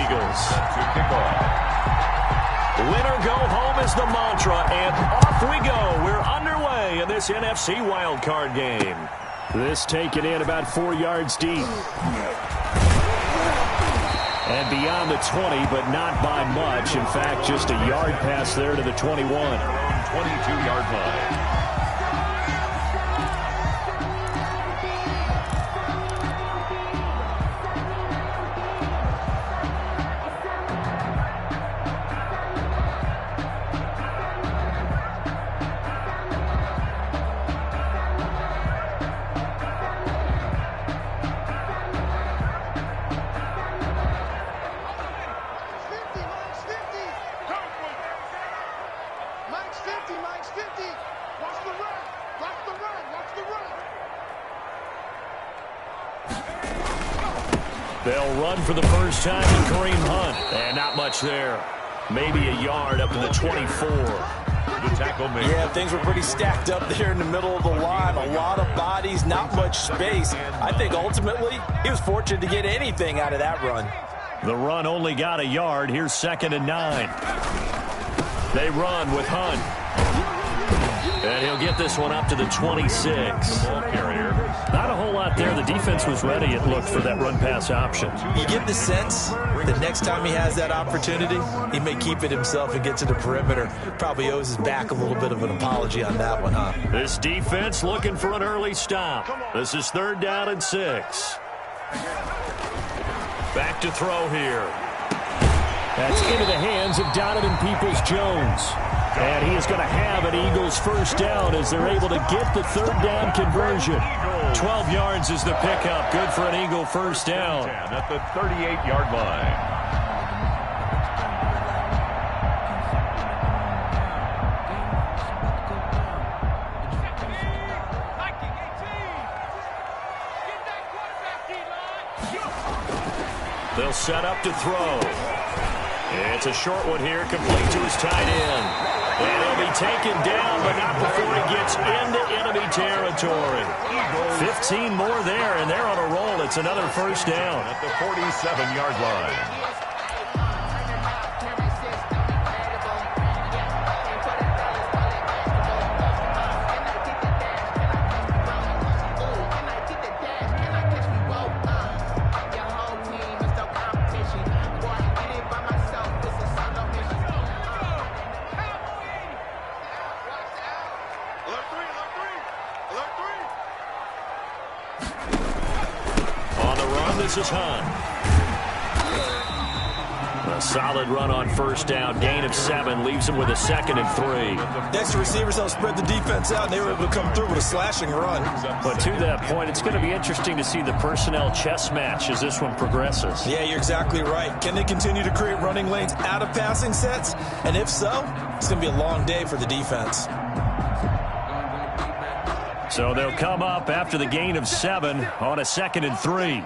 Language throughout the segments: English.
Eagles. To kick off. Win or go home is the mantra, and off we go. We're underway in this NFC wildcard game. This taken in about 4 yards deep. And beyond the 20, but not by much. In fact, just a yard pass there to the 21. 22-yard line. They'll run for the first time to Kareem Hunt. And not much there. Maybe a yard up to the 24. The tackle made. Yeah, things were pretty stacked up there in the middle of the line. A lot of bodies, not much space. I think ultimately he was fortunate to get anything out of that run. The run only got a yard. Here's 2nd and 9. They run with Hunt. And he'll get this one up to the 26. Ball carrier. Not a whole lot there. The defense was ready, it looked, for that run-pass option. You get the sense the next time he has that opportunity, he may keep it himself and get to the perimeter. Probably owes his back a little bit of an apology on that one, huh? This defense looking for an early stop. This is 3rd down and 6. Back to throw here. That's into the hands of Donovan Peoples-Jones. And he is going to have an Eagles first down as they're able to get the 3rd down conversion. 12 yards is the pickup. Good for an Eagle first down. At the 38-yard line. They'll set up to throw. It's a short one here, complete to his tight end. And he'll be taken down, but not before he gets into enemy territory. 15 more there, and they're on a roll. It's another first down. At the 47-yard line. This is Hunt. A solid run on first down. Gain of 7 leaves him with a 2nd and 3. Next receivers helped spread the defense out, and they were able to come through with a slashing run. But to that point, it's going to be interesting to see the personnel chess match as this one progresses. Yeah, you're exactly right. Can they continue to create running lanes out of passing sets? And if so, it's going to be a long day for the defense. So they'll come up after the gain of 7 on a 2nd and 3.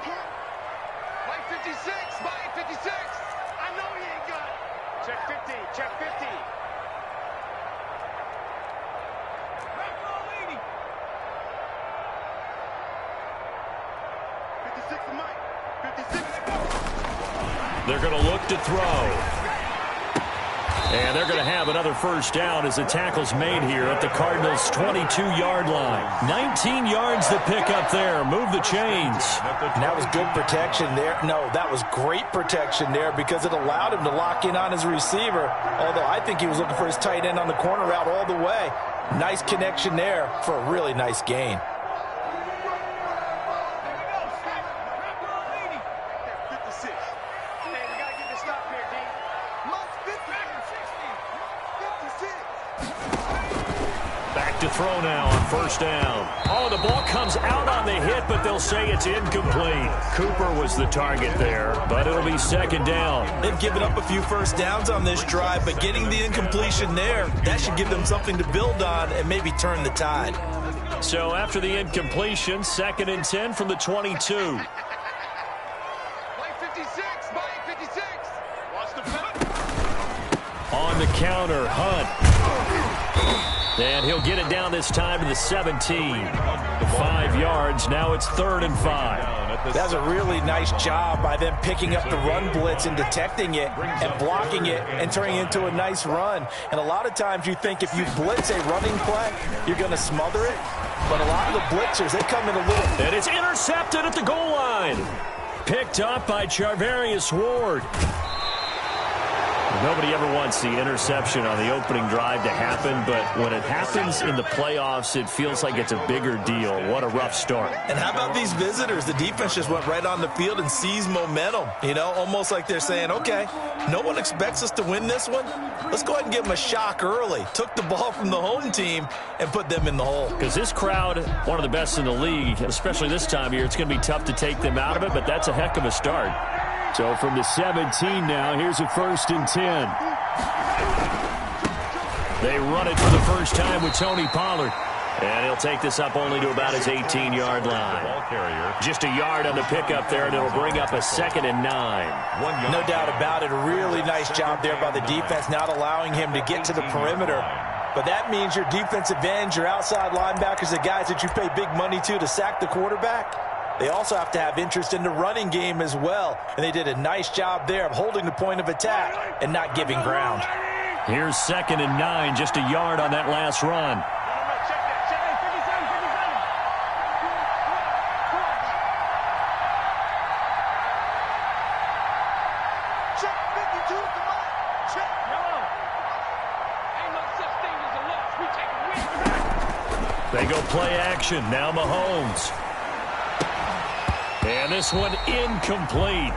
They're going to look to throw. And they're going to have another first down as the tackle's made here at the Cardinals' 22-yard line. 19 yards to pick up there. Move the chains. And that was good protection there. No, that was great protection there because it allowed him to lock in on his receiver. Although I think he was looking for his tight end on the corner route all the way. Nice connection there for a really nice gain. To throw now on first down. Oh, the ball comes out on the hit, but they'll say it's incomplete. Cooper was the target there, but it'll be 2nd down. They've given up a few first downs on this drive, but getting the incompletion there, that should give them something to build on and maybe turn the tide. So after the incompletion, 2nd and 10 from the 22. On the counter, Hunt. And he'll get it down this time to the 17. 5 yards. Now it's 3rd and 5. Down at That's a really nice job by them picking up the run blitz and detecting it and blocking it and turning it into a nice run. And a lot of times you think if you blitz a running play, you're going to smother it. But a lot of the blitzers, they come in a little... And it's intercepted at the goal line. Picked up by Charvarius Ward. Nobody ever wants the interception on the opening drive to happen, but when it happens in the playoffs, it feels like it's a bigger deal. What a rough start. And how about these visitors? The defense just went right on the field and seized momentum. You know, almost like they're saying, okay, no one expects us to win this one. Let's go ahead and give them a shock early. Took the ball from the home team and put them in the hole. Because this crowd, one of the best in the league, especially this time of year, it's going to be tough to take them out of it, but that's a heck of a start. So from the 17 now, here's a 1st and 10. They run it for the first time with Tony Pollard. And he'll take this up only to about his 18-yard line. Just a yard on the pickup there, and it'll bring up a 2nd and 9. No doubt about it. A really nice job there by the defense, not allowing him to get to the perimeter. But that means your defensive ends, your outside linebackers, the guys that you pay big money to sack the quarterback, they also have to have interest in the running game as well. And they did a nice job there of holding the point of attack and not giving ground. Here's 2nd and 9, just a yard on that last run. They go play action. Now Mahomes. And this one incomplete.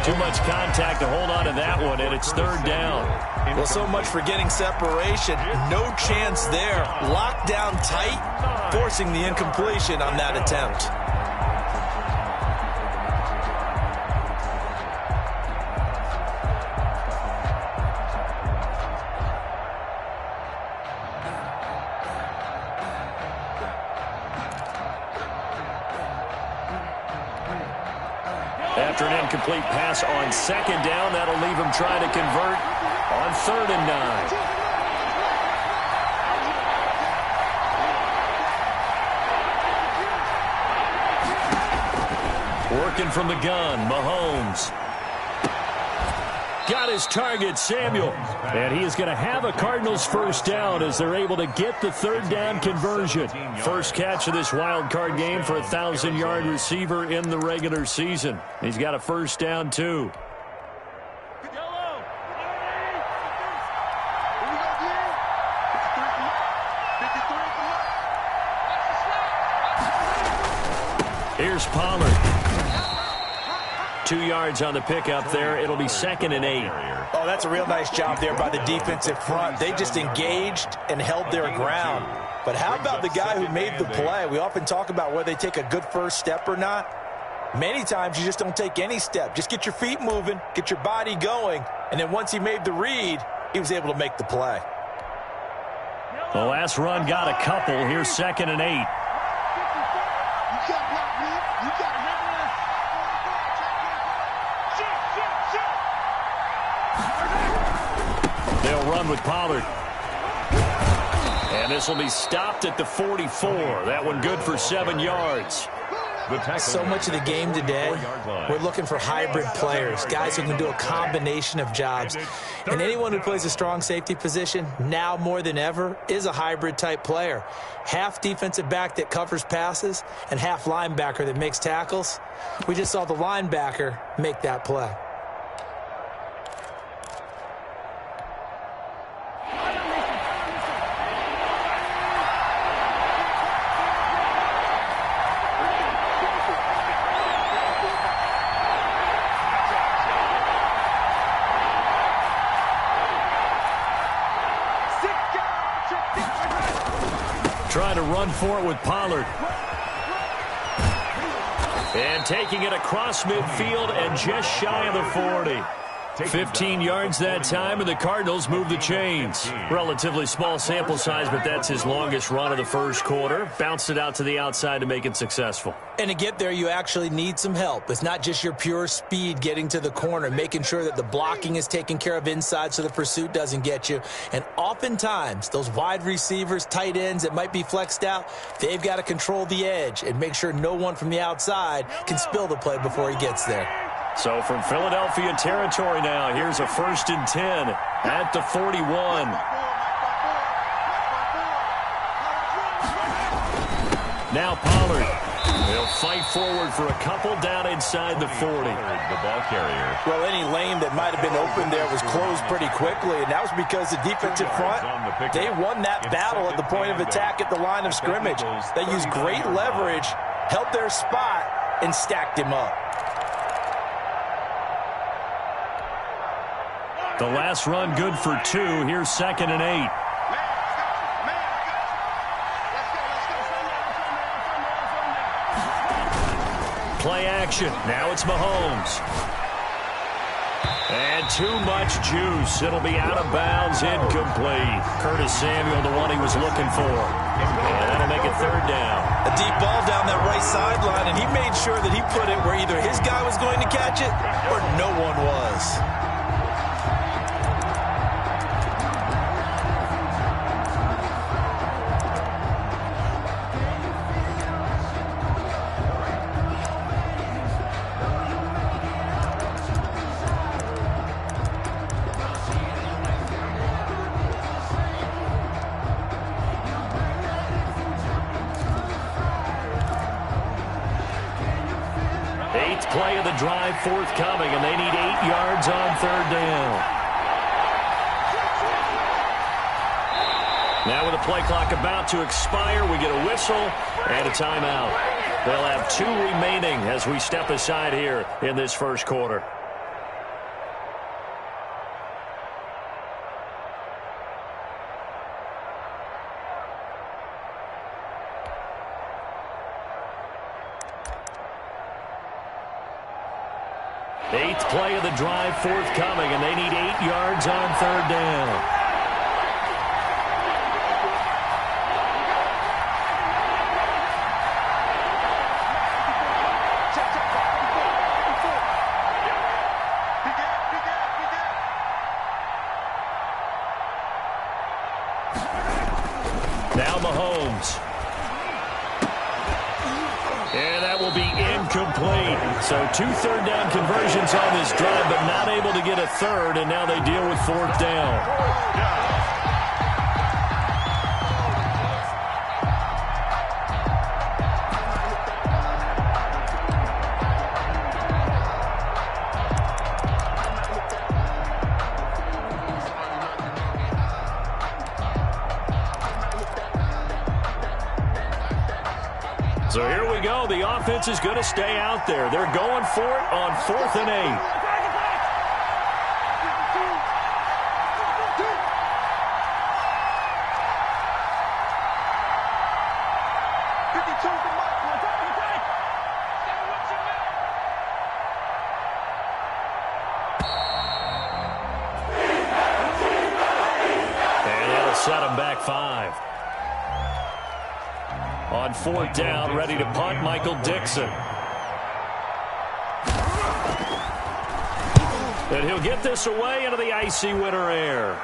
Too much contact to hold on to that one, and it's 3rd down. Well, so much for getting separation. No chance there. Locked down tight, forcing the incompletion on that attempt. After an incomplete pass on 2nd down, that'll leave him trying to convert on 3rd and 9. Working from the gun, Mahomes. Got his target, Samuel. And he is going to have a Cardinals 1st down as they're able to get the 3rd down conversion. First catch of this wild card game for a 1,000-yard receiver in the regular season. He's got a 1st down, too. Here's Pollard. 2 yards on the pickup there. It'll be 2nd and 8. Oh, that's a real nice job there by the defensive front. They just engaged and held their ground. But how about the guy who made the play? We often talk about whether they take a good first step or not. Many times you just don't take any step. Just get your feet moving, get your body going, and then once he made the read, he was able to make the play. The last run got a couple. Here's 2nd and 8. They'll run with Pollard. And this will be stopped at the 44. That one good for 7 yards. So much of the game today, we're looking for hybrid players, guys who can do a combination of jobs. And anyone who plays a strong safety position, now more than ever, is a hybrid type player. Half defensive back that covers passes and half linebacker that makes tackles. We just saw the linebacker make that play. Trying to run for it with Pollard. And taking it across midfield and just shy of the 40. 15 yards that time, and the Cardinals move the chains. Relatively small sample size, but that's his longest run of the first quarter. Bounced it out to the outside to make it successful. And to get there, you actually need some help. It's not just your pure speed getting to the corner, making sure that the blocking is taken care of inside so the pursuit doesn't get you. And oftentimes, those wide receivers, tight ends that might be flexed out, they've got to control the edge and make sure no one from the outside can spill the play before he gets there. So from Philadelphia territory now, here's a 1st and 10 at the 41. Now Pollard. He'll fight forward for a couple down inside the 40. The ball carrier. Well, any lane that might have been open there was closed pretty quickly, and that was because the defensive front, they won that battle at the point of attack at the line of scrimmage. They used great leverage, held their spot, and stacked him up. The last run good for 2. Here's 2nd and 8. Play action. Now it's Mahomes. And too much juice. It'll be out of bounds, incomplete. Curtis Samuel, the one he was looking for. And that'll make it 3rd down. A deep ball down that right sideline, and he made sure that he put it where either his guy was going to catch it or no one was. Play of the drive forthcoming, and they need 8 yards on 3rd down. Now with the play clock about to expire, we get a whistle and a timeout. They'll have 2 remaining as we step aside here in this first quarter. Eighth play of the drive forthcoming, and they need 8 yards on 3rd down. Now Mahomes. And that will be incomplete. So 2 third down conversions on this drive, but not able to get a 3rd, and now they deal with 4th down. So here we go. The offense is going to stay out there. They're going for it on 4th and 8. And that'll set them back 5. On 4th down, ready to punt, Michael Dixon. And he'll get this away into the icy winter air.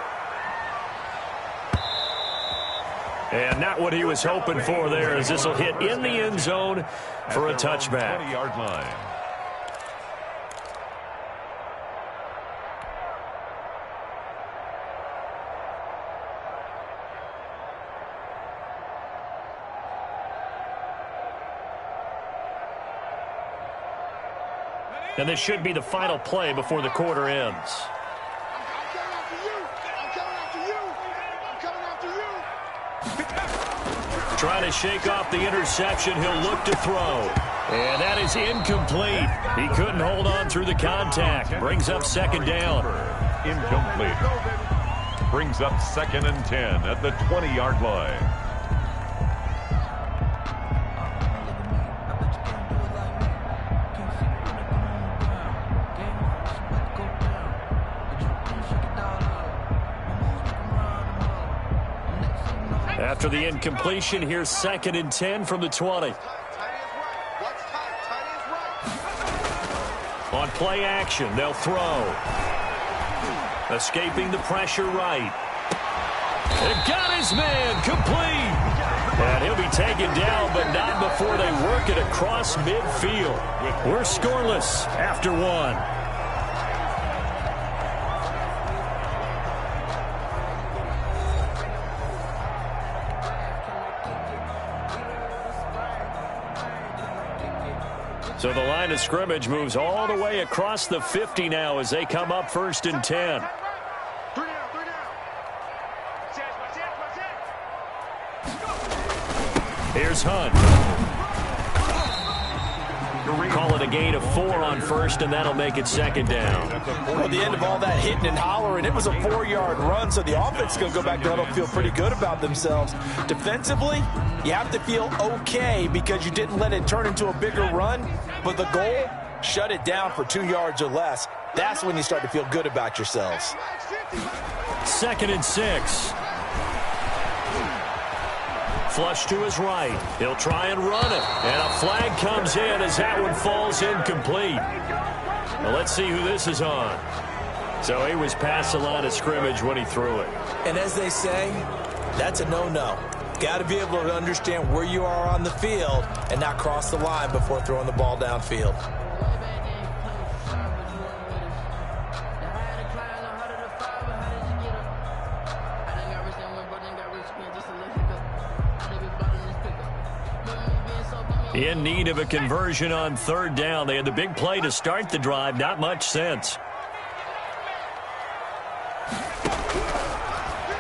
And not what he was hoping for there, as this will hit in the end zone for a touchback. 20-yard line. And this should be the final play before the quarter ends. Trying to shake off the interception. He'll look to throw. And that is incomplete. He couldn't hold on through the contact. Brings up 2nd down. Incomplete. Brings up 2nd and 10 at the 20-yard line. After the incompletion, here's 2nd and 10 from the 20. On play action, they'll throw. Escaping the pressure right. And got his man complete. And he'll be taken down, but not before they work it across midfield. We're scoreless after 1. So the line of scrimmage moves all the way across the 50 now as they come up 1st and 10. Here's Hunt. Call it a gain of 4 on 1st, and that'll make it 2nd down. Well, the end of all that hitting and hollering, it was a 4-yard run, so the offense is going to go back there and feel pretty good about themselves. Defensively, you have to feel okay because you didn't let it turn into a bigger run, but the goal, shut it down for 2 yards or less. That's when you start to feel good about yourselves. 2nd and 6. Flush to his right. He'll try and run it. And a flag comes in as that one falls incomplete. Well, let's see who this is on. So he was past the line of scrimmage when he threw it. And as they say, that's a no-no. Got to be able to understand where you are on the field and not cross the line before throwing the ball downfield. In need of a conversion on 3rd down. They had the big play to start the drive. Not much sense.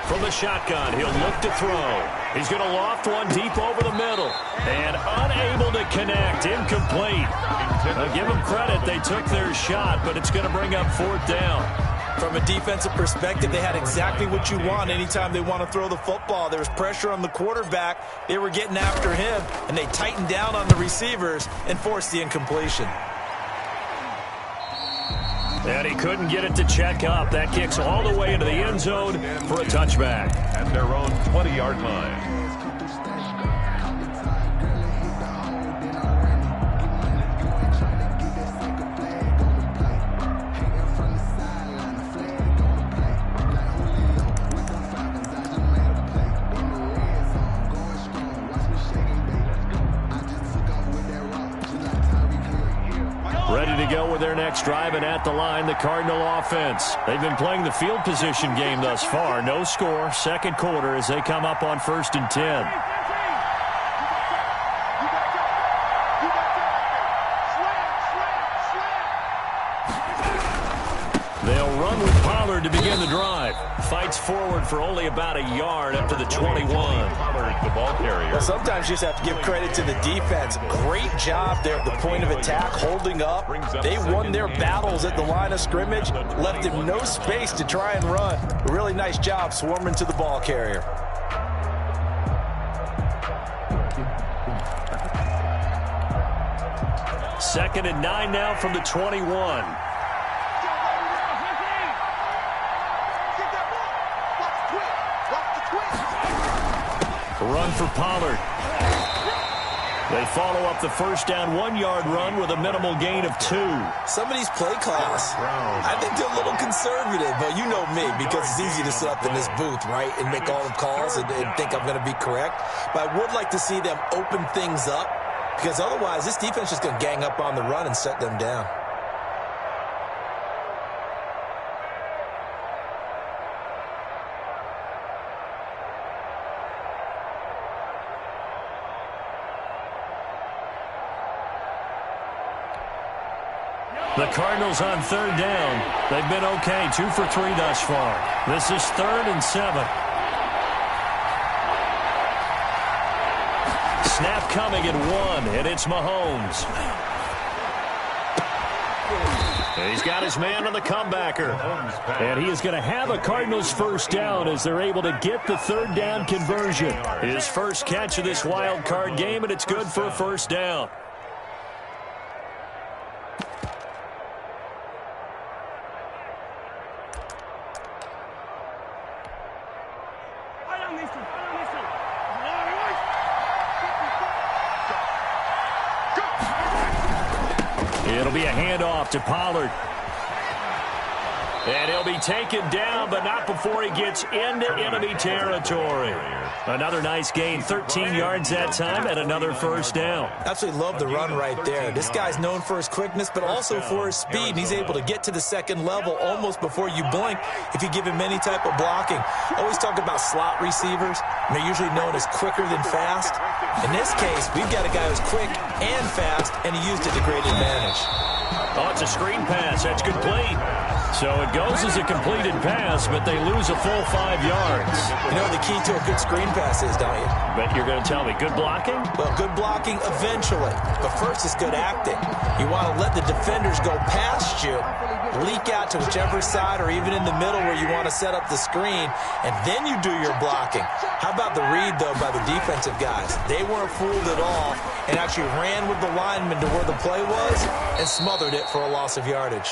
From the shotgun, he'll look to throw. He's going to loft one deep over the middle. And unable to connect. Incomplete. Now, give them credit. They took their shot, but it's going to bring up 4th down. From a defensive perspective, they had exactly what you want anytime they want to throw the football. There was pressure on the quarterback. They were getting after him, and they tightened down on the receivers and forced the incompletion. And he couldn't get it to check up. That kicks all the way into the end zone for a touchback. At their own 20-yard line. Ready to go with their next drive, and at the line, the Cardinal offense. They've been playing the field position game thus far. No score, 2nd quarter as they come up on 1st and 10. They'll run with Pollard to begin the drive. Fights forward for only about a yard up to the 21. Pollard, the ball carrier. Well, sometimes you just have to give credit to the defense. Great job there at the point of attack, holding up. They won their battles at the line of scrimmage, left him no space to try and run. A really nice job swarming to the ball carrier. Second and 9 now from the 21. Run for Pollard. They follow up the first down 1-yard run with a minimal gain of 2. Some of these play calls, I think they're a little conservative, but you know me, because it's easy to sit up in this booth, right, and make all the calls and think I'm going to be correct. But I would like to see them open things up, because otherwise this defense is going to gang up on the run and shut them down. The Cardinals on 3rd down. They've been okay, 2 for 3 thus far. This is 3rd and 7. Snap coming at 1, and it's Mahomes. And he's got his man on the comebacker. And he is going to have a Cardinals first down as they're able to get the 3rd down conversion. His first catch of this wild card game, and it's good for a first down. It'll be a handoff to Pollard. And he'll be taken down, but not before he gets into enemy territory. Another nice gain, 13 yards that time, and another first down. Absolutely love the run right there. This guy's known for his quickness, but also for his speed. And he's able to get to the second level almost before you blink if you give him any type of blocking. Always talk about slot receivers. They're usually known as quicker than fast. In this case, we've got a guy who's quick and fast, and he used it to great advantage. Oh, it's a screen pass. That's complete. So it goes as a completed pass, but they lose a full 5 yards. You know what the key to a good screen pass is, don't you? But you're going to tell me, good blocking? Well, good blocking eventually. But first, it's good acting. You want to let the defenders go past you, leak out to whichever side or even in the middle where you want to set up the screen, and then you do your blocking. How about the read, though, by the defensive guys? They weren't fooled at all and actually ran with the lineman to where the play was and smothered it for a loss of yardage.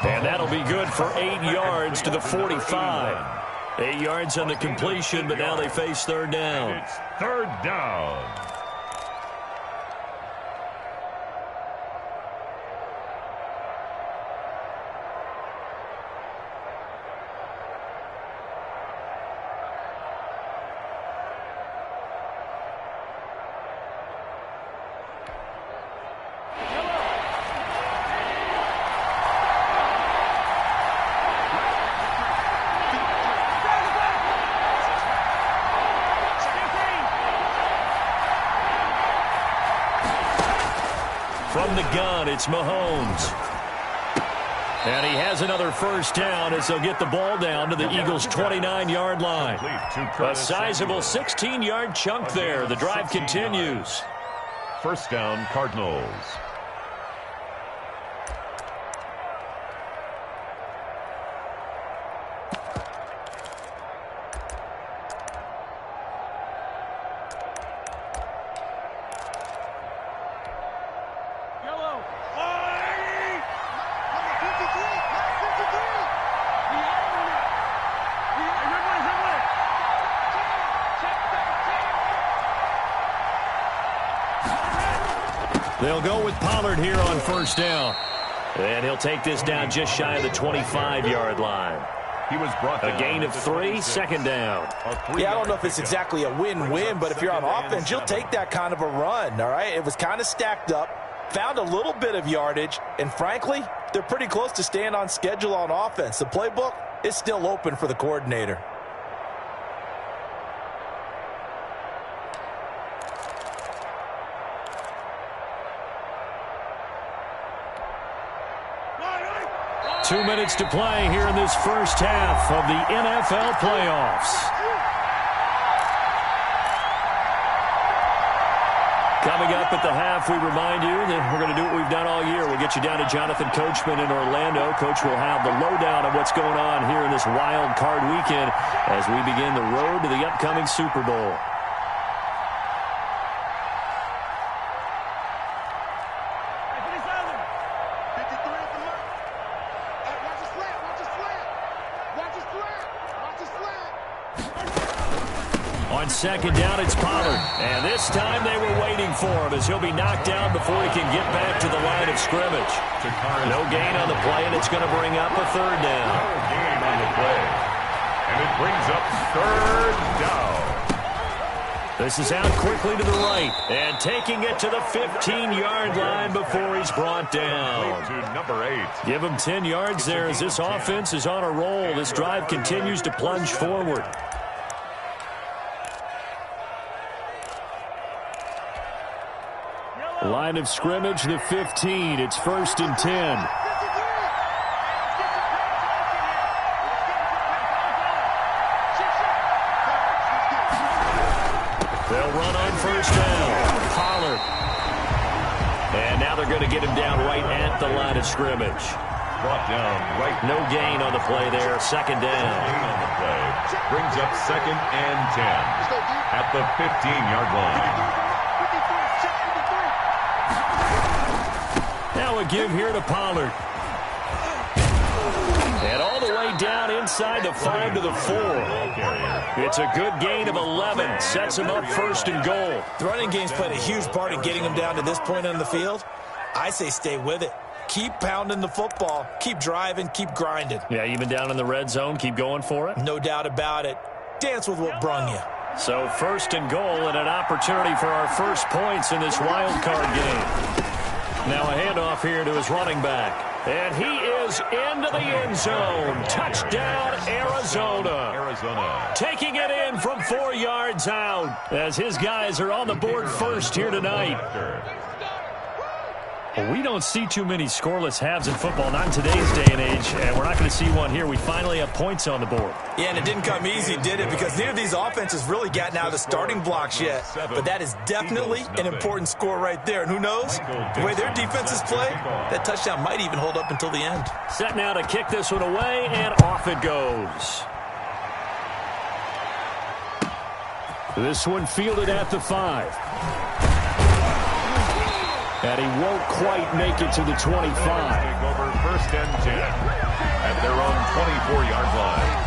And that'll be good for 8 yards to the 45. 8 yards on the completion, but now they face third down. It's third down. From the gun, it's Mahomes. And he has another first down as they'll get the ball down to the Eagles' 29-yard line. A sizable 16-yard chunk there. The drive continues. First down, Cardinals. They'll go with Pollard here on first down. And he'll take this down just shy of the 25-yard line. He was brought down. A gain of 3, second down. Yeah, I don't know if it's exactly a win-win, but if you're on offense, you'll take that kind of a run, all right? It was kind of stacked up, found a little bit of yardage, and frankly, they're pretty close to staying on schedule on offense. The playbook is still open for the coordinator. Two minutes to play here in this first half of the NFL playoffs. Coming up at the half, we remind you that we're going to do what we've done all year. We'll get you down to Jonathan Coachman in Orlando. Coach will have the lowdown of what's going on here in this wild card weekend as we begin the road to the upcoming Super Bowl. On second down, it's Pollard. And this time they were waiting for him as he'll be knocked down before he can get back to the line of scrimmage. No gain on the play, and it's going to bring up a third down. No gain on the play. And it brings up third down. This is out quickly to the right. And taking it to the 15-yard line before he's brought down. To number 8. Give him 10 yards there as this offense is on a roll. This drive continues to plunge forward. Line of scrimmage, the 15. It's 1st and 10. They'll run on first down. Pollard. And now they're going to get him down right at the line of scrimmage. Brought down right. No gain on the play there. Second down. Gain on the play. Brings up 2nd and 10 at the 15-yard line. Now a give here to Pollard. And all the way down inside the 5 to the 4. It's a good gain of 11. Sets him up 1st and goal. The running game's played a huge part in getting him down to this point on the field. I say stay with it. keep pounding the football. Keep driving, keep grinding. Yeah, even down in the red zone, keep going for it. No doubt about it. Dance with what brung you. So 1st and goal and an opportunity for our first points in this wild card game. Now a handoff here to his running back. And he is into the end zone. Touchdown, Arizona. Taking it in from 4 yards out as his guys are on the board first here tonight. Well, we don't see too many scoreless halves in football, not in today's day and age, and we're not going to see one here. We finally have points on the board. Yeah, and it didn't come easy, did it? Because neither of these offenses really gotten out of the starting blocks yet. But that is definitely an important score right there. And who knows? The way their defenses play, that touchdown might even hold up until the end. Set now to kick this one away, and off it goes. This one fielded at the 5. And he won't quite make it to the 25. Over 1st and 10 at their own 24-yard line.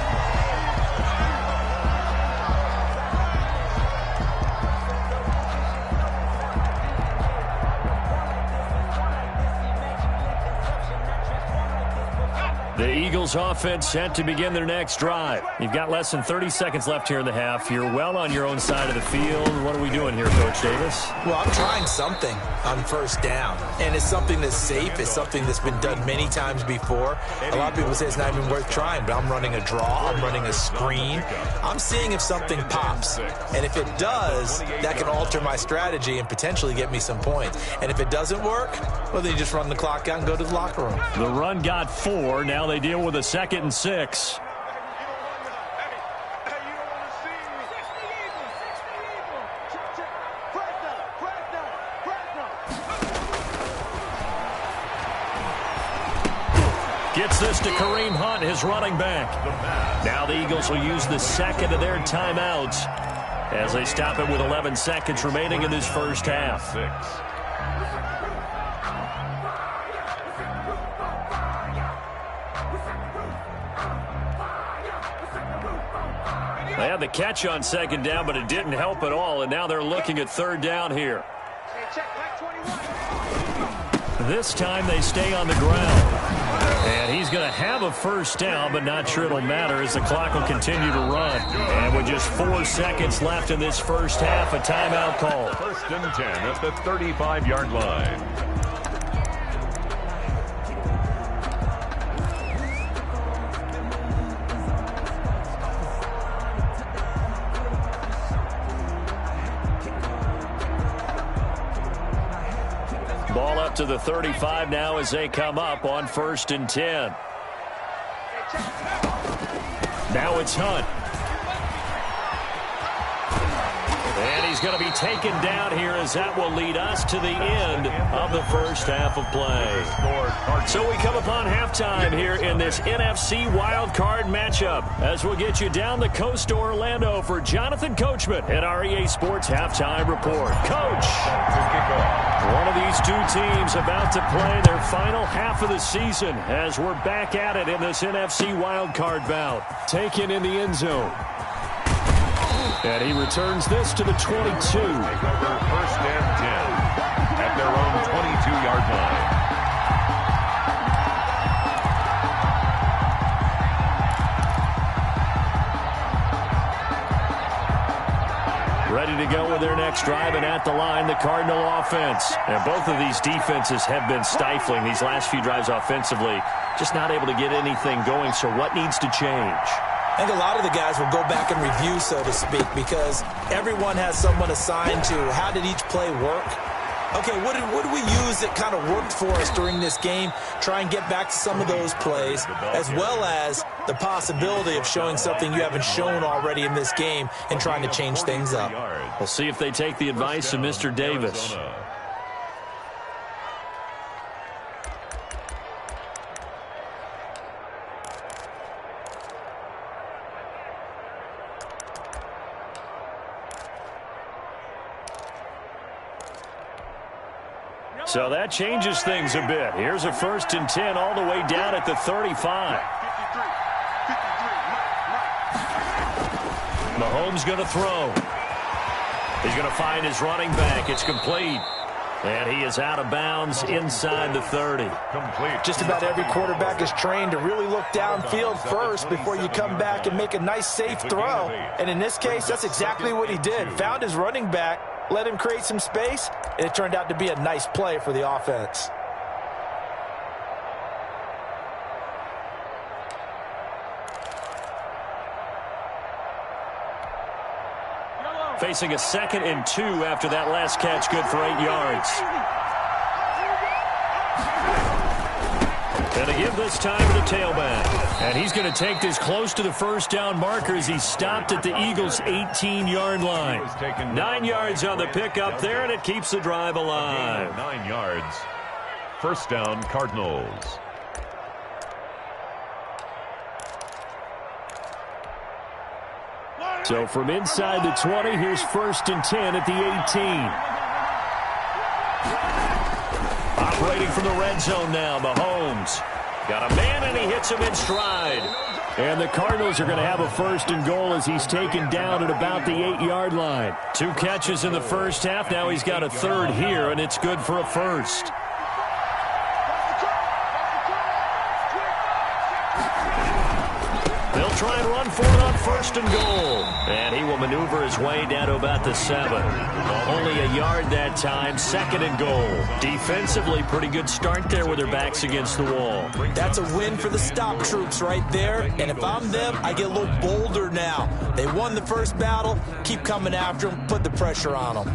The Eagles offense set to begin their next drive. You've got less than 30 seconds left here in the half. You're well on your own side of the field. What are we doing here, Coach Davis? Well, I'm trying something on 1st down. And it's something that's safe. It's something that's been done many times before. A lot of people say it's not even worth trying, but I'm running a draw. I'm running a screen. I'm seeing if something pops. And if it does, that can alter my strategy and potentially get me some points. And if it doesn't work, well, then you just run the clock out and go to the locker room. The run got 4. Now they deal with a 2nd and 6. Gets this to Kareem Hunt, his running back. Now the Eagles will use the 2nd of their timeouts as they stop it with 11 seconds remaining in this first half. They had the catch on 2nd down, but it didn't help at all, and now they're looking at 3rd down here. This time they stay on the ground. And he's going to have a 1st down, but not sure it'll matter as the clock will continue to run. And with just 4 seconds left in this first half, a timeout call. 1st and 10 at the 35-yard line. Ball up to the 35 now as they come up on 1st and 10. Now it's Hunt. And he's going to be taken down here as that will lead us to the end of the first half of play. So we come upon halftime here in this NFC wildcard matchup as we'll get you down the coast to Orlando for Jonathan Coachman at our EA Sports Halftime Report. Coach, one of these two teams about to play their final half of the season as we're back at it in this NFC wildcard bout. Taken in the end zone. And he returns this to the 22. Over 1st and 10 at their own 22-yard line. Ready to go with their next drive, and at the line, the Cardinal offense. And both of these defenses have been stifling these last few drives offensively. Just not able to get anything going, so what needs to change? I think a lot of the guys will go back and review, so to speak, because everyone has someone assigned to how did each play work. Okay, what did we use that kind of worked for us during this game? Try and get back to some of those plays, as well as the possibility of showing something you haven't shown already in this game and trying to change things up. We'll see if they take the advice of Mr. Davis. So that changes things a bit. Here's a 1st and 10 all the way down at the 35. Mahomes going to throw. He's going to find his running back. It's complete. And he is out of bounds inside the 30. Complete. Just about every quarterback is trained to really look downfield first before you come back and make a nice, safe throw. And in this case, that's exactly what he did. Found his running back, let him create some space, and it turned out to be a nice play for the offense. Facing a 2nd and 2 after that last catch, good for 8 yards. And a give this time to the tailback. And he's going to take this close to the first down marker as he stopped at the Eagles' 18-yard line. 9 yards on the pickup there, and it keeps the drive alive. 9 yards. First down, Cardinals. So from inside the 20, here's 1st and 10 at the 18. Operating from the red zone now, Mahomes. Got a man, and he hits him in stride. And the Cardinals are going to have a 1st and goal as he's taken down at about the 8-yard line. 2 catches in the first half. Now he's got a 3rd here, and it's good for a 1st. They'll try and run for it on 1st and goal. And he will maneuver his way down to about the 7. Only a yard that time, 2nd and goal. Defensively, pretty good start there with their backs against the wall. That's a win for the stop troops right there. And if I'm them, I get a little bolder now. They won the first battle. Keep coming after them. Put the pressure on them.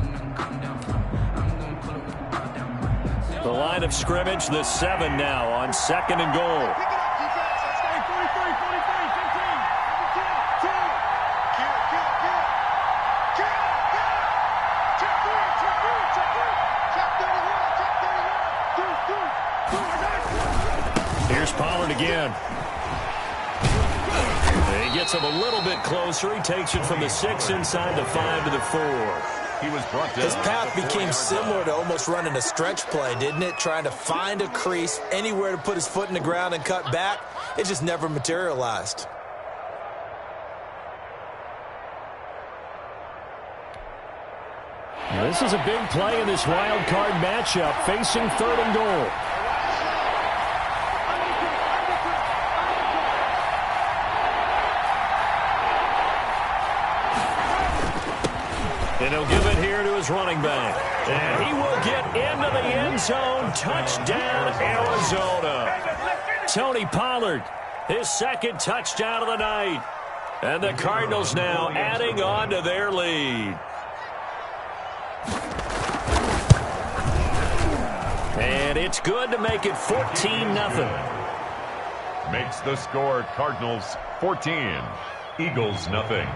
The line of scrimmage, the 7 now on 2nd and goal. Again. He gets him a little bit closer. He takes it from the 6 inside the 5 to the 4. He was brought down. His path became similar to almost running a stretch play, didn't it? Trying to find a crease, anywhere to put his foot in the ground and cut back. It just never materialized. This is a big play in this wild card matchup, facing 3rd and goal. And he'll give it here to his running back. And he will get into the end zone. Touchdown, Arizona. Tony Pollard, his 2nd touchdown of the night. And the Cardinals now adding on to their lead. And it's good to make it 14-0. Makes the score Cardinals 14, Eagles nothing.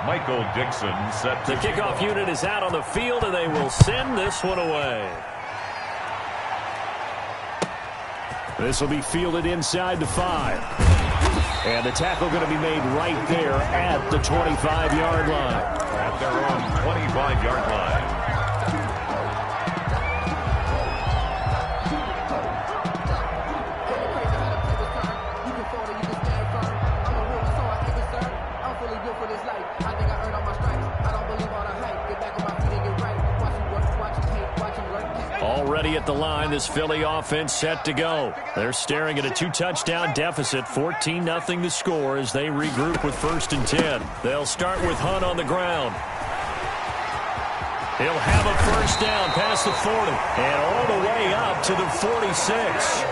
Michael Dixon set The kickoff unit is out on the field, and they will send this one away. This will be fielded inside the 5. And the tackle going to be made right there at the 25-yard line. At their own 25-yard line. Already at the line, this Philly offense set to go. They're staring at a 2-touchdown deficit, 14-0 to score as they regroup with 1st and 10. They'll start with Hunt on the ground. He'll have a 1st down past the 40 and all the way up to the 46.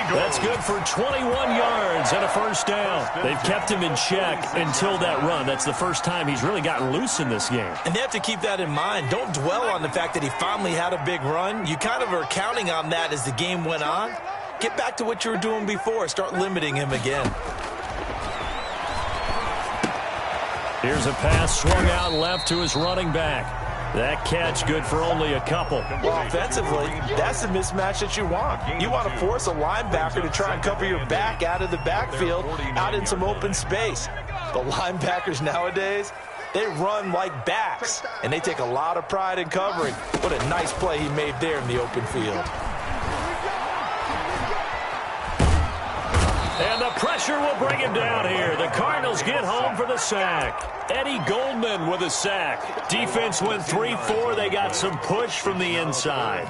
That's good for 21 yards and a 1st down. They've kept him in check until that run. That's the first time he's really gotten loose in this game. And they have to keep that in mind. Don't dwell on the fact that he finally had a big run. You kind of are counting on that as the game went on. Get back to what you were doing before. Start limiting him again. Here's a pass swung out left to his running back. That catch good for only a couple. Well, offensively, that's the mismatch that you want. You want to force a linebacker to try and cover your back out of the backfield, out in some open space. The linebackers nowadays, they run like backs, and they take a lot of pride in covering. What a nice play he made there in the open field. And the pressure will bring him down here. The Cardinals get home for the sack. Eddie Goldman with a sack. Defense went 3-4. They got some push from the inside.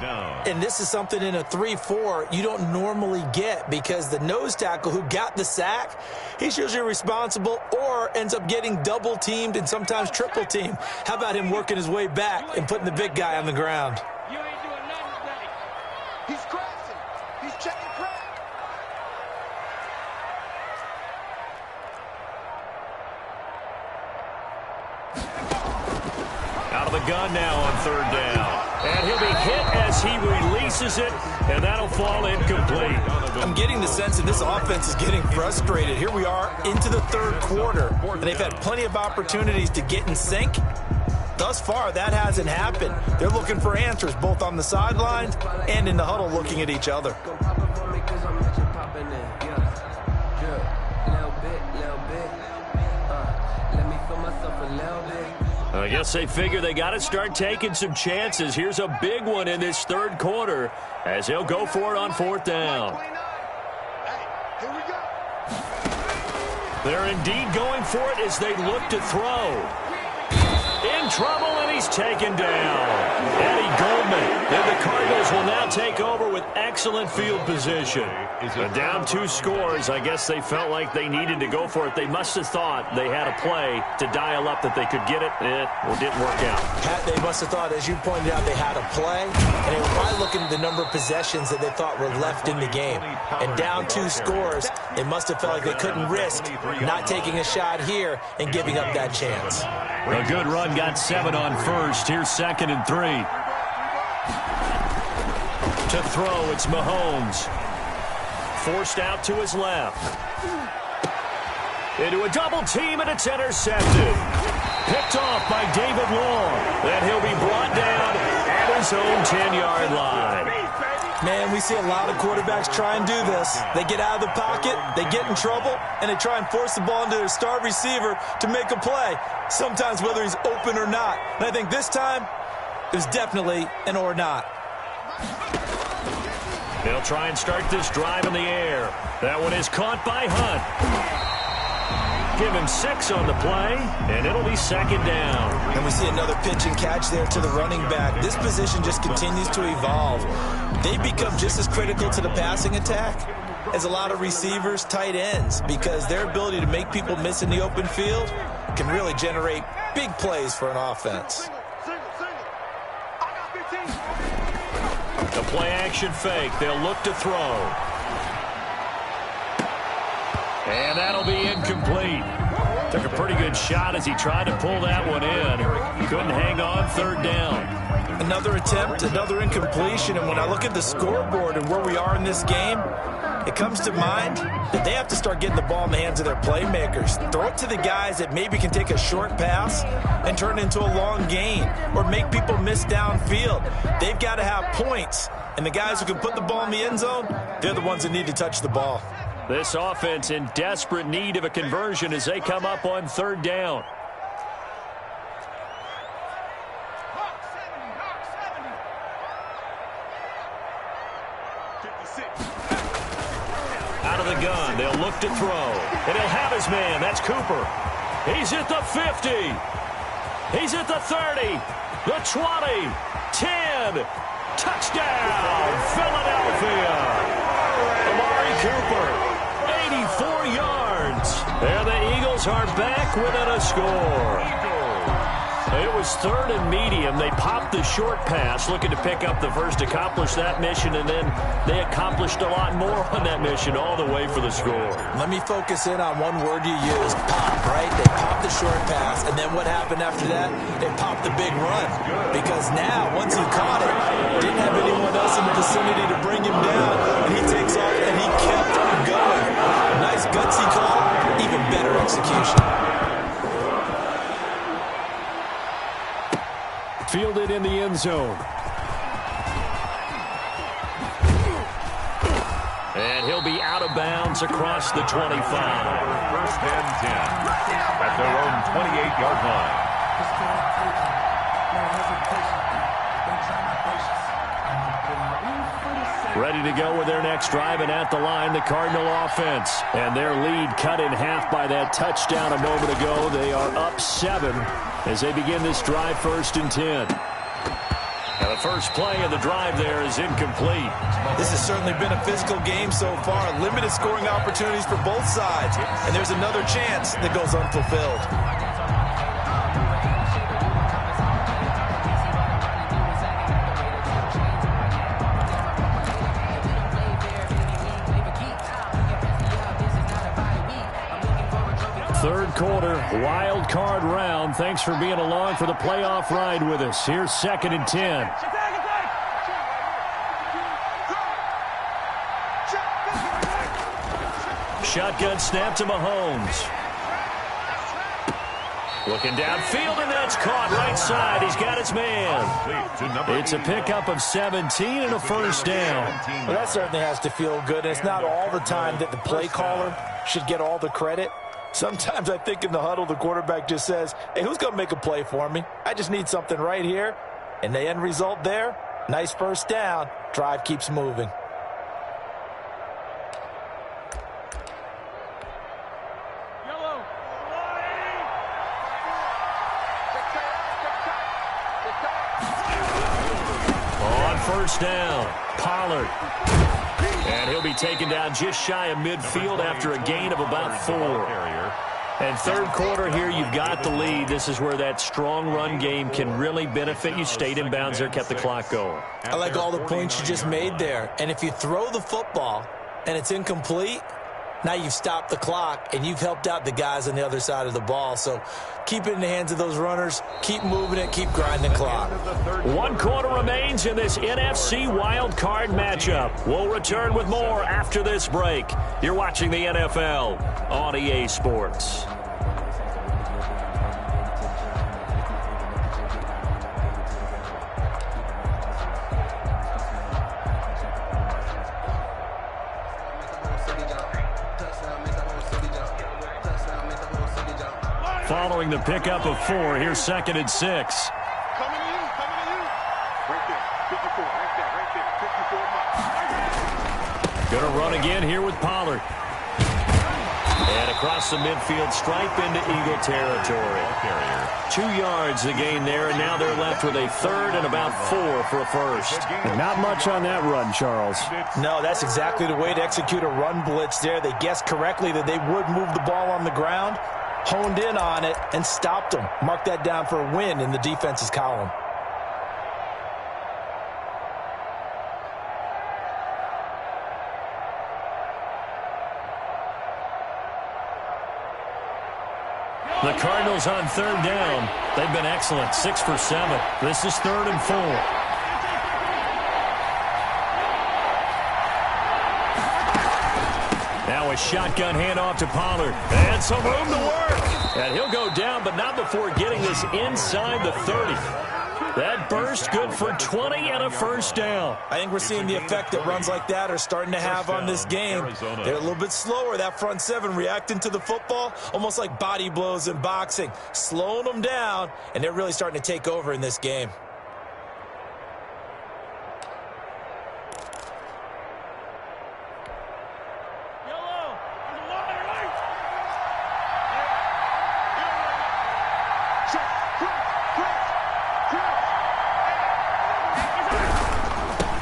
And this is something in a 3-4 you don't normally get, because the nose tackle who got the sack, he's usually responsible or ends up getting double teamed and sometimes triple teamed. How about him working his way back and putting the big guy on the ground? You ain't doing nothing today. He's crashing. He's checking crack. Out of the gun now on third down. And he'll be hit as he releases it, and that'll fall incomplete. I'm getting the sense that this offense is getting frustrated. Here we are into the third quarter, and they've had plenty of opportunities to get in sync. Thus far, that hasn't happened. They're looking for answers both on the sidelines and in the huddle looking at each other. I guess they figure they got to start taking some chances. Here's a big one in this third quarter as he'll go for it on fourth down. They're indeed going for it as they look to throw. In trouble, and he's taken down. Eddie Goldman. And the Cardinals will now take over with excellent field position. And down 2 scores, I guess they felt like they needed to go for it. They must have thought they had a play to dial up that they could get it. It didn't work out. They must have thought, as you pointed out, they had a play. And they were probably looking at the number of possessions that they thought were left in the game. And down 2 scores, they must have felt like they couldn't risk not taking a shot here and giving up that chance. A good run got 7 on first. Here's 2nd and 3. To throw, it's Mahomes. Forced out to his left. Into a double team, and it's intercepted. Picked off by David Long. Then he'll be brought down at his own 10-yard line. Man, we see a lot of quarterbacks try and do this. They get out of the pocket, they get in trouble, and they try and force the ball into their star receiver to make a play, sometimes whether he's open or not. And I think this time, it was definitely an or not. They'll try and start this drive in the air. That one is caught by Hunt. Give him 6 on the play, and it'll be 2nd down. And we see another pitch and catch there to the running back. This position just continues to evolve. They become just as critical to the passing attack as a lot of receivers, tight ends, because their ability to make people miss in the open field can really generate big plays for an offense. The play-action fake. They'll look to throw. And that'll be incomplete. Took a pretty good shot as he tried to pull that one in. Couldn't hang on, third down. Another attempt, another incompletion. And when I look at the scoreboard and where we are in this game, it comes to mind that they have to start getting the ball in the hands of their playmakers. Throw it to the guys that maybe can take a short pass and turn it into a long gain or make people miss downfield. They've got to have points. And the guys who can put the ball in the end zone, they're the ones that need to touch the ball. This offense in desperate need of a conversion as they come up on third down. Out of the gun, they'll look to throw. And he'll have his man. That's Cooper. He's at the 50. He's at the 30. The 20. 10. Touchdown, Philadelphia. Amari Cooper, 84 yards. And the Eagles are back within a score. It was 3rd and medium. They popped the short pass, looking to pick up the first, accomplish that mission, and then they accomplished a lot more on that mission all the way for the score. Let me focus in on one word you used, pop, right? They popped the short pass, and then what happened after that? They popped the big run. Because now, once he caught it, didn't have anyone else in the vicinity to bring him down, and he takes off, and he kept going. Nice gutsy call, even better execution. Fielded in the end zone. And he'll be out of bounds across the 25. 1st and 10 at their own 28-yard line. Ready to go with their next drive, and at the line, the Cardinal offense. And their lead cut in half by that touchdown a moment ago. They are up 7 as they begin this drive, 1st and 10. Now the first play of the drive there is incomplete. This has certainly been a physical game so far. Limited scoring opportunities for both sides. And there's another chance that goes unfulfilled. Third quarter, wild card round. Thanks for being along for the playoff ride with us. Here's 2nd and 10. Shotgun snap to Mahomes. Looking downfield, and that's caught right side. He's got his man. It's a pickup of 17 and a first down. Well, that certainly has to feel good. And it's not all the time that the play caller should get all the credit. Sometimes I think in the huddle, the quarterback just says, hey, who's going to make a play for me? I just need something right here. And the end result there, nice first down. Drive keeps moving. On first down, Pollard. And he'll be taken down just shy of midfield after a gain of about 4. And third quarter here, you've got the lead. This is where that strong run game can really benefit you. Stayed in bounds there, kept the clock going. I like all the points you just made there. And if you throw the football and it's incomplete, now you've stopped the clock and you've helped out the guys on the other side of the ball. So keep it in the hands of those runners. Keep moving it. Keep grinding the clock. 1 quarter remains in this NFC Wild Card matchup. We'll return with more after this break. You're watching the NFL on EA Sports. Following the pickup of 4, here's 2nd and 6. Coming to you. Right there, 54, right there, 54. Gonna run again here with Pollard. And across the midfield stripe into Eagle territory. 2 yards the gain there, and now they're left with a 3rd and about 4 for a first. And not much on that run, Charles. No, that's exactly the way to execute a run blitz there. They guessed correctly that they would move the ball on the ground, honed in on it, and stopped them. Mark that down for a win in the defense's column. The Cardinals on 3rd down. They've been excellent, 6 for 7. This is 3rd and 4. Now a shotgun handoff to Pollard. And some room to work. And he'll go down, but not before getting this inside the 30. That burst good for 20 and a first down. I think we're seeing the effect that runs like that are starting to have on this game. They're a little bit slower, that front 7, reacting to the football, almost like body blows in boxing, slowing them down, and they're really starting to take over in this game.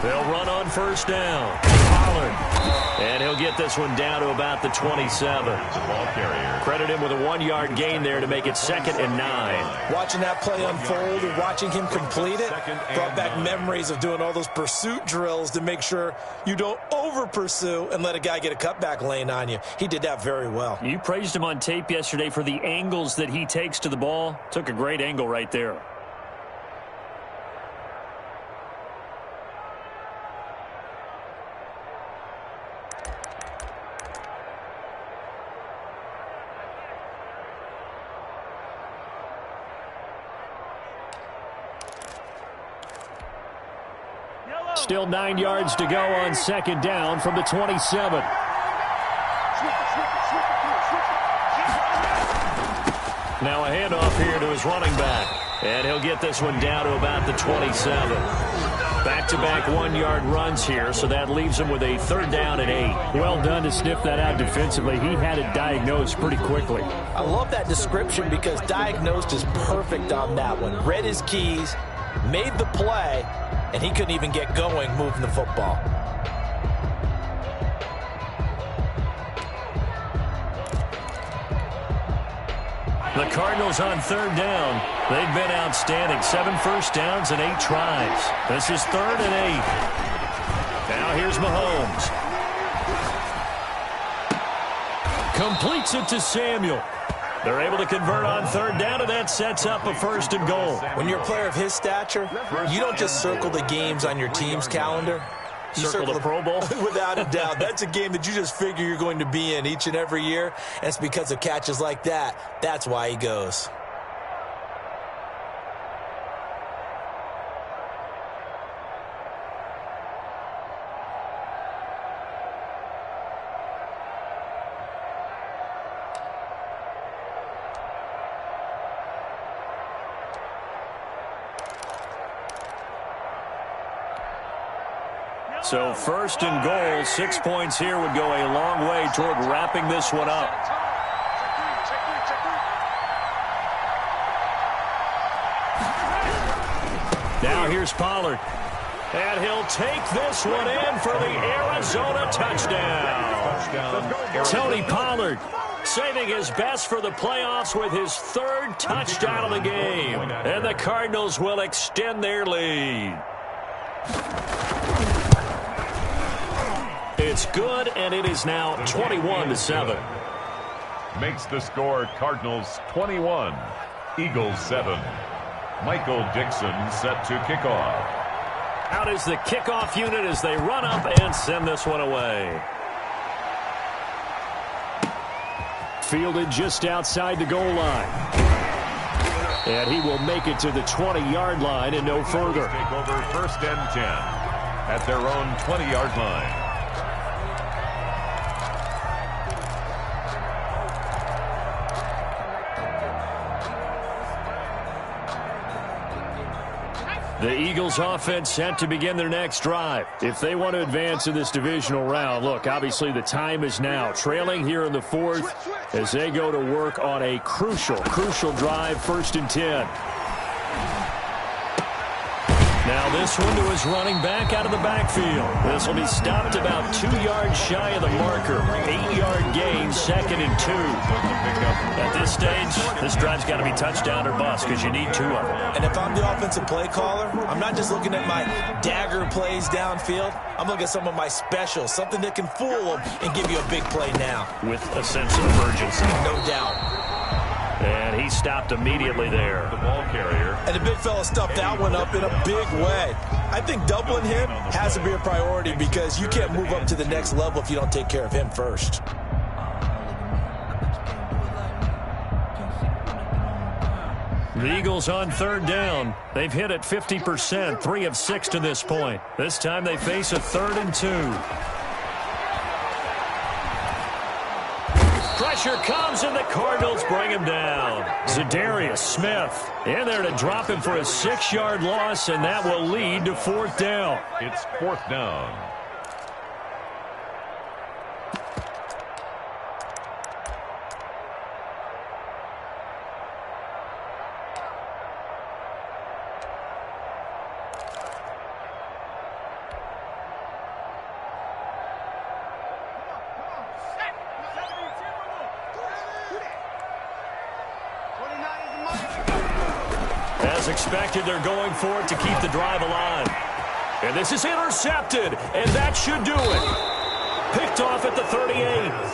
They'll run on first down. Pollard. And he'll get this one down to about the 27. Credit him with a 1-yard gain there to make it 2nd and 9. Watching that play unfold and watching him complete it brought back memories of doing all those pursuit drills to make sure you don't over-pursue and let a guy get a cutback lane on you. He did that very well. You praised him on tape yesterday for the angles that he takes to the ball. Took a great angle right there. Still 9 yards to go on 2nd down from the 27. Now a handoff here to his running back. And he'll get this one down to about the 27. Back-to-back one-yard runs here, so that leaves him with a 3rd down and 8. Well done to sniff that out defensively. He had it diagnosed pretty quickly. I love that description because diagnosed is perfect on that one. Read his keys, made the play, and he couldn't even get going moving the football. The Cardinals on 3rd down. They've been outstanding. 7 first downs and 8 tries. This is 3rd and 8. Now here's Mahomes. Completes it to Samuel. They're able to convert on 3rd down, and that sets up a 1st and goal. When you're a player of his stature, you don't just circle the games on your team's calendar. You circle the Pro Bowl? Without a doubt. That's a game that you just figure you're going to be in each and every year, and it's because of catches like that. That's why he goes. So 1st and goal, 6 points here would go a long way toward wrapping this one up. Now here's Pollard. And he'll take this one in for the Arizona touchdown. Tony Pollard saving his best for the playoffs with his 3rd touchdown of the game. And the Cardinals will extend their lead. It's good, and it is now 21-7. Makes the score Cardinals 21, Eagles 7. Michael Dixon set to kick off. Out is the kickoff unit as they run up and send this one away. Fielded just outside the goal line. And he will make it to the 20-yard line and no further. Take over 1st and 10 at their own 20-yard line. The Eagles offense set to begin their next drive. If they want to advance in this divisional round, look, obviously the time is now. Trailing here in the 4th as they go to work on a crucial drive, 1st and 10. Now this one to his running back out of the backfield. This will be stopped about 2 yards shy of the marker. 8-yard gain, 2nd and 2. At this stage, this drive's got to be touchdown or bust because you need 2 of them. And if I'm the offensive play caller, I'm not just looking at my dagger plays downfield. I'm looking at some of my specials, something that can fool them and give you a big play now. With a sense of urgency. No doubt. And he stopped immediately there. The ball carrier. And the big fella stuffed that one up in a big way. I think doubling him has to be a priority because you can't move up to the next level if you don't take care of him first. The Eagles on 3rd down. They've hit it 50%, 3 of 6 to this point. This time they face a 3rd and 2. Pressure comes, and the Cardinals bring him down. Zadarius Smith in there to drop him for a 6-yard loss, and that will lead to 4th down. It's 4th down. As expected, they're going for it to keep the drive alive. And this is intercepted, and that should do it. Picked off at the 38,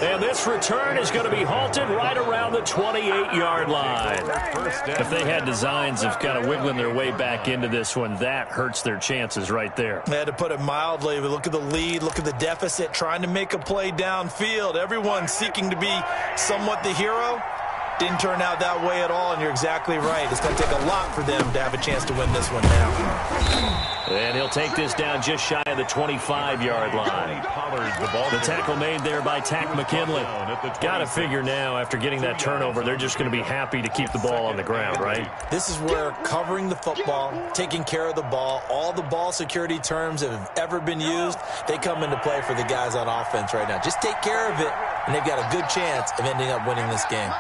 and this return is going to be halted right around the 28-yard line. If they had designs of kind of wiggling their way back into this one, that hurts their chances right there. They had to put it mildly, but look at the lead, look at the deficit, trying to make a play downfield. Everyone seeking to be somewhat the hero. Didn't turn out that way at all, and you're exactly right. It's going to take a lot for them to have a chance to win this one now. And he'll take this down just shy of the 25-yard line. The tackle made there by Tack McKinley. Got to figure now, after getting that turnover, they're just going to be happy to keep the ball on the ground, right? This is where covering the football, taking care of the ball, all the ball security terms that have ever been used, they come into play for the guys on offense right now. Just take care of it, and they've got a good chance of ending up winning this game.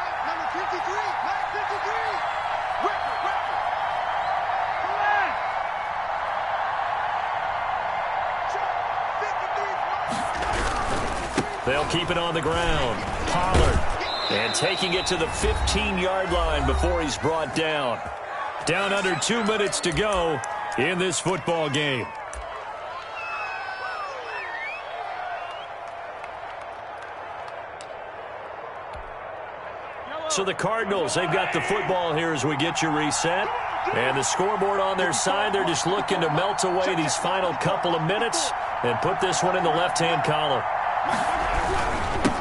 They'll keep it on the ground. Pollard. And taking it to the 15-yard line before he's brought down. Down under 2 minutes to go in this football game. So the Cardinals, they've got the football here as we get you reset. And the scoreboard on their side, they're just looking to melt away these final couple of minutes and put this one in the left-hand column.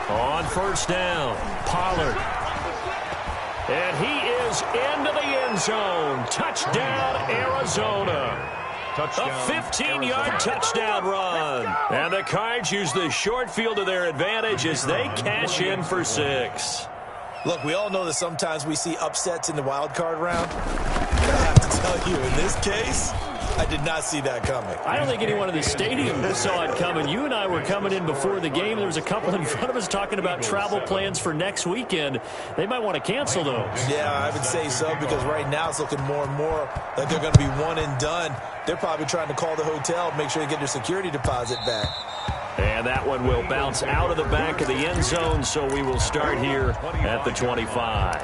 On first down, Pollard. And he is into the end zone. Touchdown, Arizona. A 15-yard touchdown run. And the Cards use the short field to their advantage as they cash in for 6. Look, we all know that sometimes we see upsets in the wild card round. But I have to tell you, in this case, I did not see that coming. I don't think anyone in the stadium saw it coming. You and I were coming in before the game. There was a couple in front of us talking about travel plans for next weekend. They might want to cancel those. Yeah, I would say so, because right now it's looking more and more like they're going to be one and done. They're probably trying to call the hotel, make sure they get their security deposit back. And that one will bounce out of the back of the end zone, so we will start here at the 25.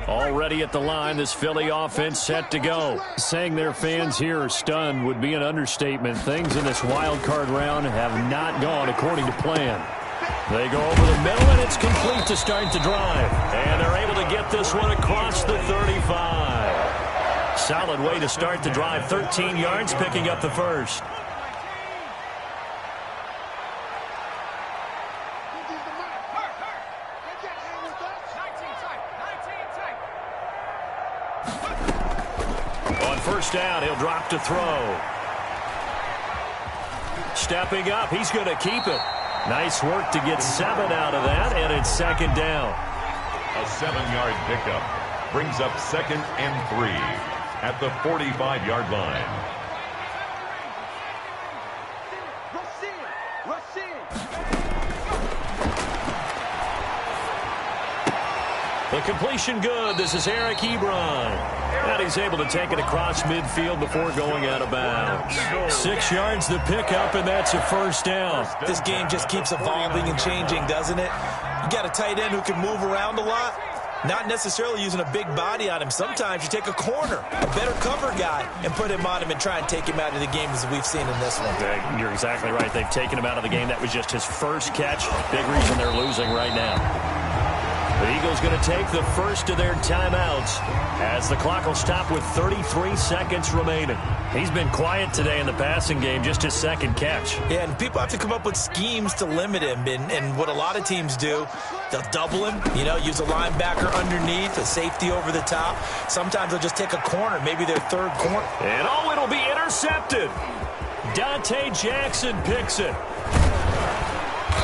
Already at the line, this Philly offense set to go. Saying their fans here are stunned would be an understatement. Things in this wild card round have not gone according to plan. They go over the middle, and it's complete to start the drive. And they're able to get this one across the 35. Solid way to start the drive. 13 yards, picking up the first. On first down, he'll drop to throw. Stepping up, he's going to keep it. Nice work to get 7 out of that, and it's second down. A 7-yard pickup brings up 2nd and 3 at the 45-yard line. The completion good. This is Eric Ebron. And he's able to take it across midfield before going out of bounds. 6 yards the pickup, and that's a first down. This game just keeps evolving and changing, doesn't it? You got a tight end who can move around a lot. Not necessarily using a big body on him. Sometimes you take a corner, a better cover guy, and put him on him and try and take him out of the game, as we've seen in this one. You're exactly right. They've taken him out of the game. That was just his first catch. Big reason they're losing right now. The Eagles going to take the first of their timeouts as the clock will stop with 33 seconds remaining. He's been quiet today in the passing game, just his second catch. Yeah, and people have to come up with schemes to limit him. And what a lot of teams do, they'll double him, use a linebacker underneath, a safety over the top. Sometimes they'll just take a corner, maybe their third corner. And it'll be intercepted. Dante Jackson picks it.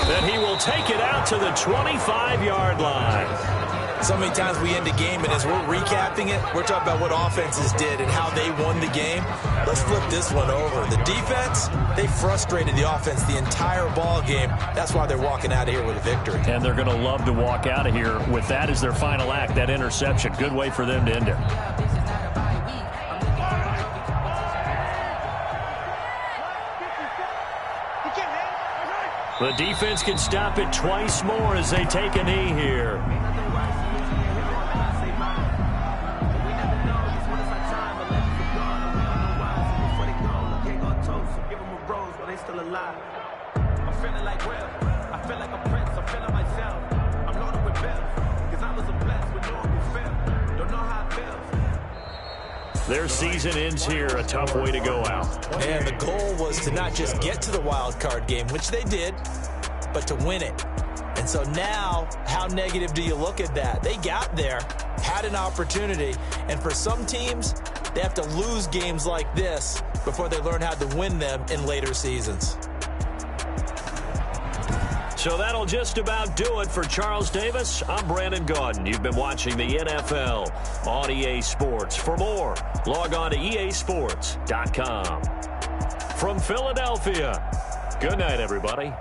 Then he will take it out to the 25-yard line. So many times we end a game, and as we're recapping it, we're talking about what offenses did and how they won the game. Let's flip this one over. The defense, they frustrated the offense the entire ball game. That's why they're walking out of here with a victory. And they're going to love to walk out of here with that as their final act, that interception. Good way for them to end it. The defense can stop it twice more as they take a knee here. Their season ends here, a tough way to go out. And the goal was to not just get to the wild card game, which they did, but to win it. And so now, how negative do you look at that? They got there, had an opportunity, and for some teams, they have to lose games like this before they learn how to win them in later seasons. So that'll just about do it for Charles Davis. I'm Brandon Gaudin. You've been watching the NFL on EA Sports. For more, log on to easports.com. From Philadelphia, good night, everybody.